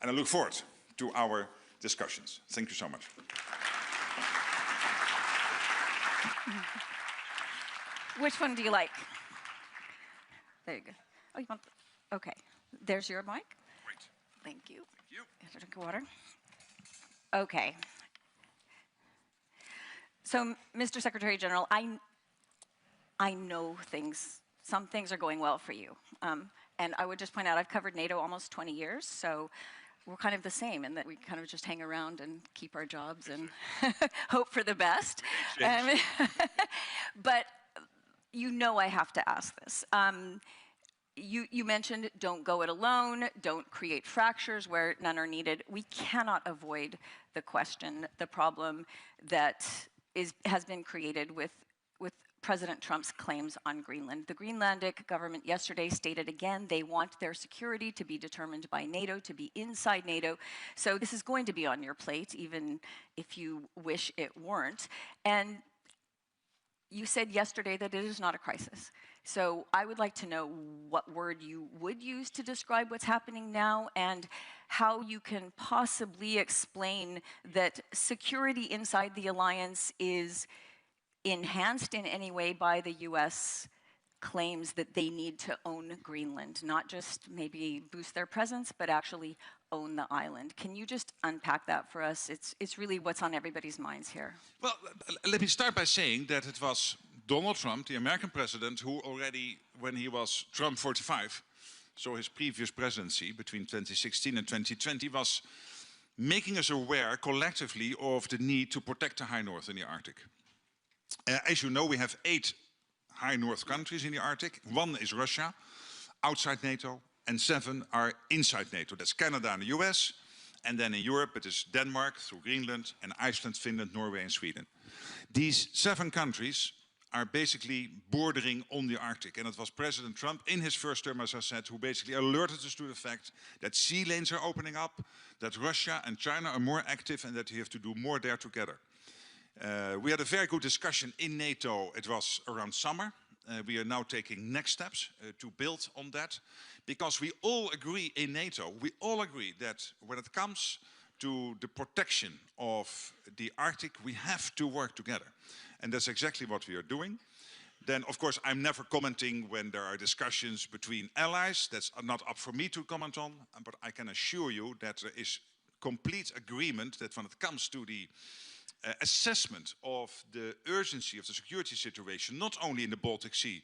And I look forward to our discussions. Thank you so much. Which one do you like? There you go. Oh, you want? Okay. There's your mic. Great. Thank you. Thank you. You have to drink water. Okay. So, Mr. Secretary General, I know things. Some things are going well for you. And I would just point out, I've covered NATO almost 20 years, so we're kind of the same in that we kind of just hang around and keep our jobs and hope for the best. But you know I have to ask this. You mentioned don't go it alone, don't create fractures where none are needed. We cannot avoid the question, the problem that has been created with President Trump's claims on Greenland. The Greenlandic government yesterday stated again they want their security to be determined by NATO, to be inside NATO. So this is going to be on your plate, even if you wish it weren't. And you said yesterday that it is not a crisis. So I would like to know what word you would use to describe what's happening now and how you can possibly explain that security inside the alliance is enhanced in any way by the US claims that they need to own Greenland, not just maybe boost their presence, but actually own the island. Can you just unpack that for us? It's really what's on everybody's minds here. Well, let me start by saying that it was Donald Trump, the American president, who already, when he was Trump 45, so his previous presidency between 2016 and 2020, was making us aware collectively of the need to protect the High North in the Arctic. As you know, we have 8 High North countries in the Arctic. 1 is Russia, outside NATO, and 7 are inside NATO. That's Canada and the US. And then in Europe, it is Denmark through Greenland, and Iceland, Finland, Norway, and Sweden. These 7 countries are basically bordering on the Arctic. And it was President Trump in his first term, as I said, who basically alerted us to the fact that sea lanes are opening up, that Russia and China are more active, and that we have to do more there together. We had a very good discussion in NATO. It was around summer. We are now taking next steps to build on that, because we all agree in NATO, we all agree that when it comes to the protection of the Arctic, we have to work together. And that's exactly what we are doing. Then, of course, I'm never commenting when there are discussions between allies. That's not up for me to comment on, but I can assure you that there is complete agreement that when it comes to the assessment of the urgency of the security situation, not only in the Baltic Sea,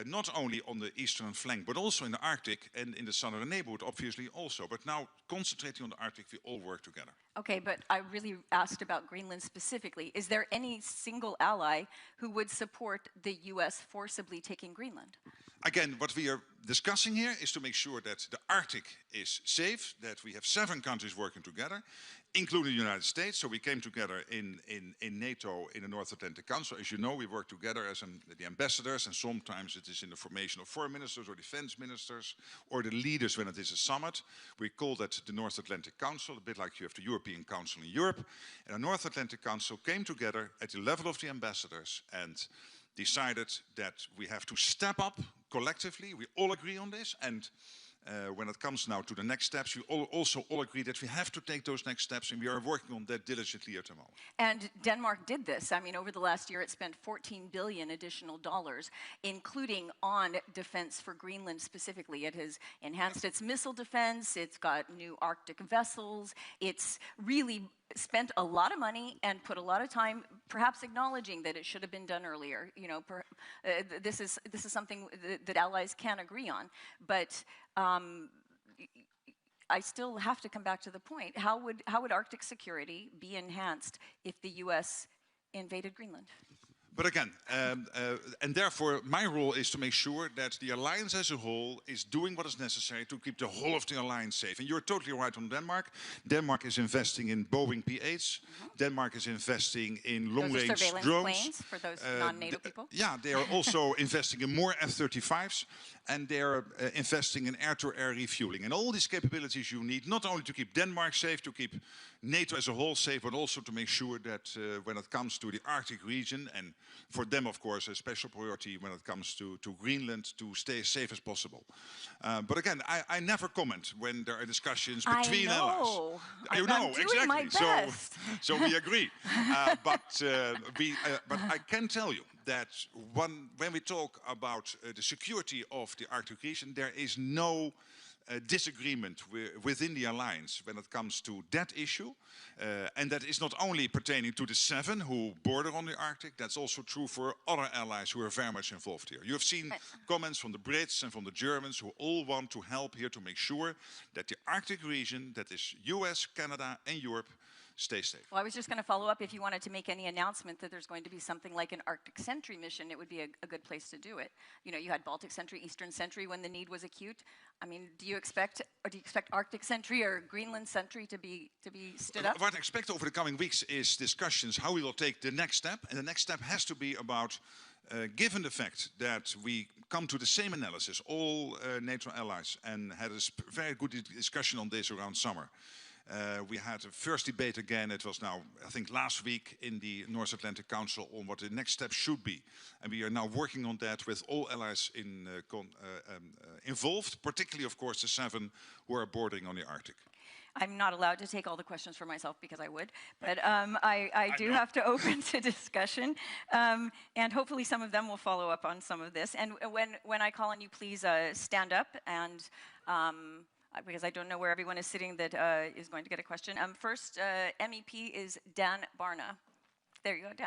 not only on the eastern flank, but also in the Arctic and in the southern neighborhood, obviously also. But now, concentrating on the Arctic, we all work together. Okay, but I really asked about Greenland specifically. Is there any single ally who would support the US forcibly taking Greenland? Again, what we are discussing here is to make sure that the Arctic is safe, that we have 7 countries working together, including the United States. So we came together in NATO, in the North Atlantic Council. As you know, we work together as the ambassadors, and sometimes it is in the formation of foreign ministers or defense ministers, or the leaders when it is a summit. We call that the North Atlantic Council, a bit like you have the European Council in Europe. And the North Atlantic Council came together at the level of the ambassadors and decided that we have to step up collectively. We all agree on this, and when it comes now to the next steps, we also all agree that we have to take those next steps, and we are working on that diligently at the moment. And Denmark did this. I mean, over the last year, it spent $14 billion additional dollars, including on defense for Greenland specifically. It has enhanced its missile defense. It's got new Arctic vessels. It's really spent a lot of money and put a lot of time, perhaps acknowledging that it should have been done earlier. You know, this is something that allies can agree on. But I still have to come back to the point: how would Arctic security be enhanced if the U.S. invaded Greenland? But again, and therefore my role is to make sure that the alliance as a whole is doing what is necessary to keep the whole of the alliance safe. And you're totally right on Denmark. Denmark is investing in Boeing P-8s. Denmark is investing in long-range surveillance drones. Planes for those non-NATO people? Yeah, they are also investing in more F-35s, and they are investing in air-to-air refueling. And all these capabilities you need, not only to keep Denmark safe, to keep NATO as a whole safe, but also to make sure that when it comes to the Arctic region and For them, of course, a special priority when it comes to Greenland to stay as safe as possible. But again, I never comment when there are discussions between allies. I'm doing my best. So we agree. But I can tell you that when we talk about the security of the Arctic region, there is no disagreement within the alliance when it comes to that issue. And that is not only pertaining to the 7 who border on the Arctic, that's also true for other allies who are very much involved here. You have seen comments from the Brits and from the Germans who all want to help here to make sure that the Arctic region, that is US, Canada and Europe, stay safe. Well, I was just going to follow up. If you wanted to make any announcement that there's going to be something like an Arctic Sentry mission, it would be a good place to do it. You know, you had Baltic Sentry, Eastern Sentry when the need was acute. I mean, do you expect Arctic Sentry or Greenland Sentry to be stood up? What I expect over the coming weeks is discussions how we will take the next step, and the next step has to be about, given the fact that we come to the same analysis, all NATO allies, and had a very good discussion on this around summer. We had a first debate again, it was now, I think last week in the North Atlantic Council on what the next step should be. And we are now working on that with all allies involved, particularly of course the 7 who are bordering on the Arctic. I'm not allowed to take all the questions for myself because I would, but I do have to open to discussion, and hopefully some of them will follow up on some of this. And when I call on you, please stand up, and because I don't know where everyone is sitting that is going to get a question. First, MEP is Dan Barna. There you go, Dan.